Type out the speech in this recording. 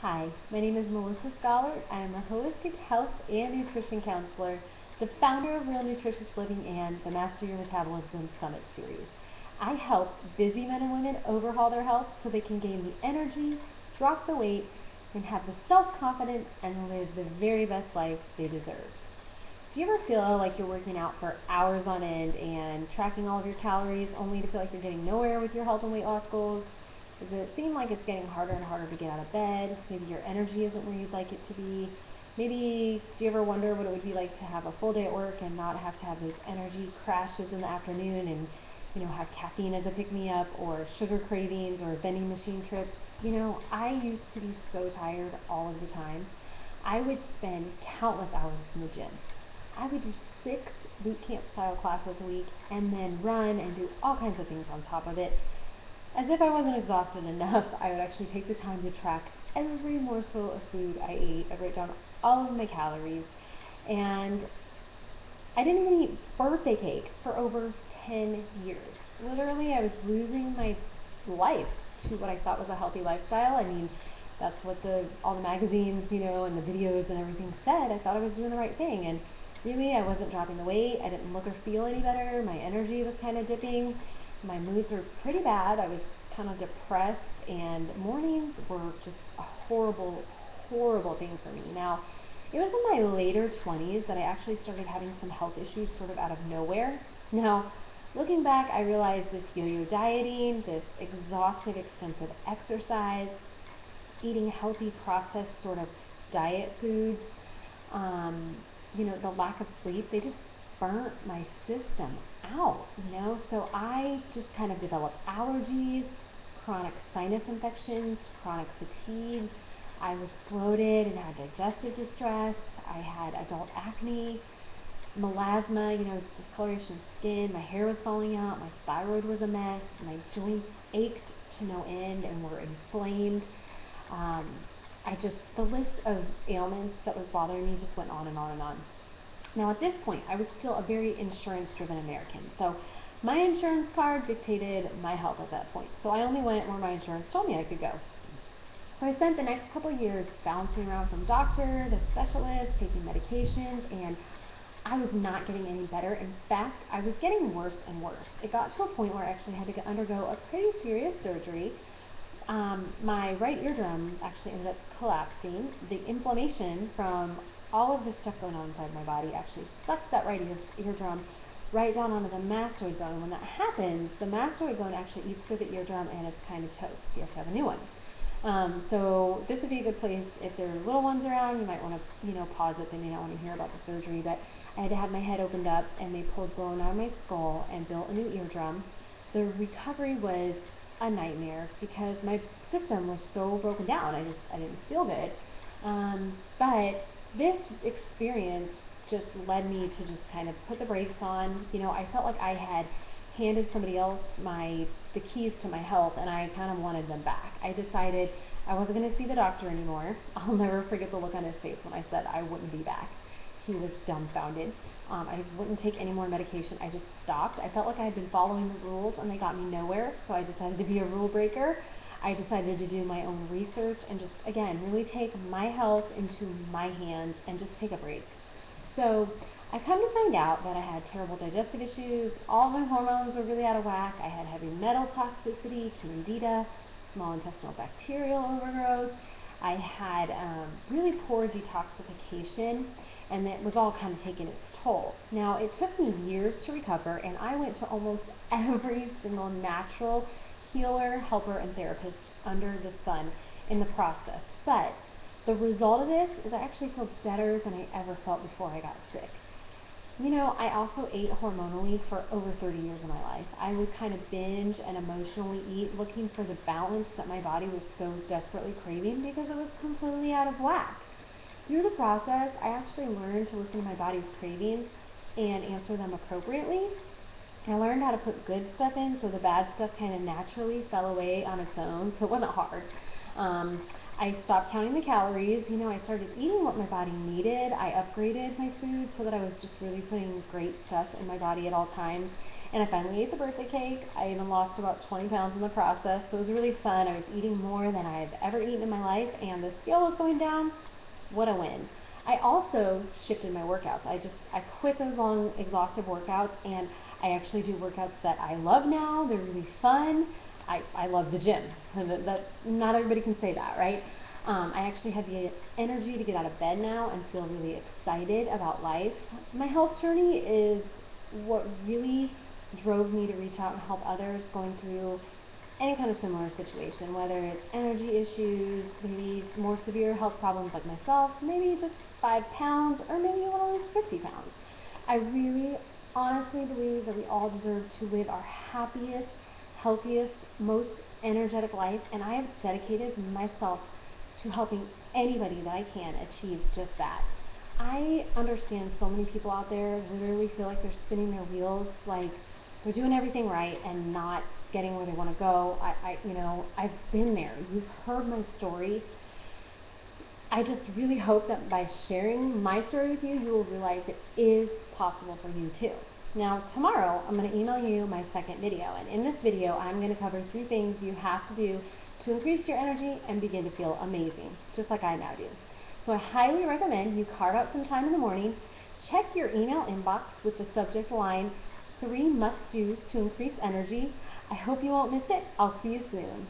Hi, my name is Melissa Scholar. I am a holistic health and nutrition counselor, the founder of Real Nutritious Living and the Master Your Metabolism Summit series. I help busy men and women overhaul their health so they can gain the energy, drop the weight, and have the self-confidence and live the very best life they deserve. Do you ever feel like you're working out for hours on end and tracking all of your calories only to feel like you're getting nowhere with your health and weight loss goals? Does it seem like it's getting harder and harder to get out of bed? Maybe your energy isn't where you'd like it to be. Maybe do you ever wonder what it would be like to have a full day at work and not have to have those energy crashes in the afternoon and have caffeine as a pick-me-up or sugar cravings or vending machine trips? I used to be so tired all of the time. I would spend countless hours in the gym. I would do 6 boot camp style classes a week and then run and do all kinds of things on top of it. As if I wasn't exhausted enough, I would actually take the time to track every morsel of food I ate. I'd write down all of my calories, and I didn't even eat birthday cake for over 10 years. Literally, I was losing my life to what I thought was a healthy lifestyle. I mean, that's what all the magazines, and the videos and everything said. I thought I was doing the right thing, and really, I wasn't dropping the weight. I didn't look or feel any better. My energy was kind of dipping. My moods were pretty bad. I was kind of depressed, and mornings were just a horrible, horrible thing for me. Now, it was in my later 20s that I actually started having some health issues sort of out of nowhere. Now, looking back, I realized this yo-yo dieting, this exhaustive, extensive exercise, eating healthy, processed sort of diet foods, the lack of sleep, they just burnt my system out, so I just kind of developed allergies, chronic sinus infections, chronic fatigue. I was bloated and had digestive distress. I had adult acne, melasma, discoloration of skin. My hair was falling out. My thyroid was a mess. My joints ached to no end and were inflamed. The list of ailments that was bothering me just went on and on and on. Now, at this point, I was still a very insurance-driven American, so my insurance card dictated my health at that point, so I only went where my insurance told me I could go. So I spent the next couple of years bouncing around from doctor to specialist, taking medications, and I was not getting any better. In fact, I was getting worse and worse. It got to a point where I actually had to undergo a pretty serious surgery. My right eardrum actually ended up collapsing. The inflammation from all of this stuff going on inside my body actually sucks that right eardrum right down onto the mastoid bone. When that happens, the mastoid bone actually eats through the eardrum and it's kind of toast. You have to have a new one. So this would be a good place if there are little ones around. You might want to, pause it. They may not want to hear about the surgery, but I had to have my head opened up and they pulled bone out of my skull and built a new eardrum. The recovery was a nightmare because my system was so broken down. I didn't feel good. But this experience just led me to just kind of put the brakes on. I felt like I had handed somebody else the keys to my health, and I kind of wanted them back. I decided I wasn't going to see the doctor anymore. I'll never forget the look on his face when I said I wouldn't be back. He was dumbfounded. I wouldn't take any more medication. I just stopped. I felt like I had been following the rules and they got me nowhere, so I decided to be a rule breaker. I decided to do my own research and just, again, really take my health into my hands and just take a break. So I come to find out that I had terrible digestive issues, all my hormones were really out of whack, I had heavy metal toxicity, candida, small intestinal bacterial overgrowth, I had really poor detoxification, and it was all kind of taking its toll. Now, it took me years to recover, and I went to almost every single natural healer, helper, and therapist under the sun in the process. But the result of this is I actually feel better than I ever felt before I got sick. I also ate hormonally for over 30 years of my life. I would kind of binge and emotionally eat, looking for the balance that my body was so desperately craving because it was completely out of whack. Through the process, I actually learned to listen to my body's cravings and answer them appropriately. I learned how to put good stuff in so the bad stuff kind of naturally fell away on its own, so it wasn't hard. I stopped counting the calories. I started eating what my body needed. I upgraded my food so that I was just really putting great stuff in my body at all times. And I finally ate the birthday cake. I even lost about 20 pounds in the process, so it was really fun. I was eating more than I've ever eaten in my life, and the scale was going down. What a win. I also shifted my workouts. I quit those long, exhaustive workouts, and I actually do workouts that I love now. They're really fun. I love the gym. That not everybody can say that, right? I actually have the energy to get out of bed now and feel really excited about life. My health journey is what really drove me to reach out and help others going through any kind of similar situation, whether it's energy issues, maybe more severe health problems like myself, maybe just 5 pounds, or maybe you want to lose 50 pounds. I really honestly believe that we all deserve to live our happiest, healthiest, most energetic life, and I have dedicated myself to helping anybody that I can achieve just that. I understand so many people out there literally feel like they're spinning their wheels, like they're doing everything right and not getting where they want to go. I've been there. You've heard my story. I just really hope that by sharing my story with you, you will realize it is possible for you too. Now, tomorrow, I'm going to email you my second video, and in this video, I'm going to cover 3 things you have to do to increase your energy and begin to feel amazing, just like I now do. So I highly recommend you carve out some time in the morning, check your email inbox with the subject line, 3 must-dos to increase energy. I hope you won't miss it. I'll see you soon.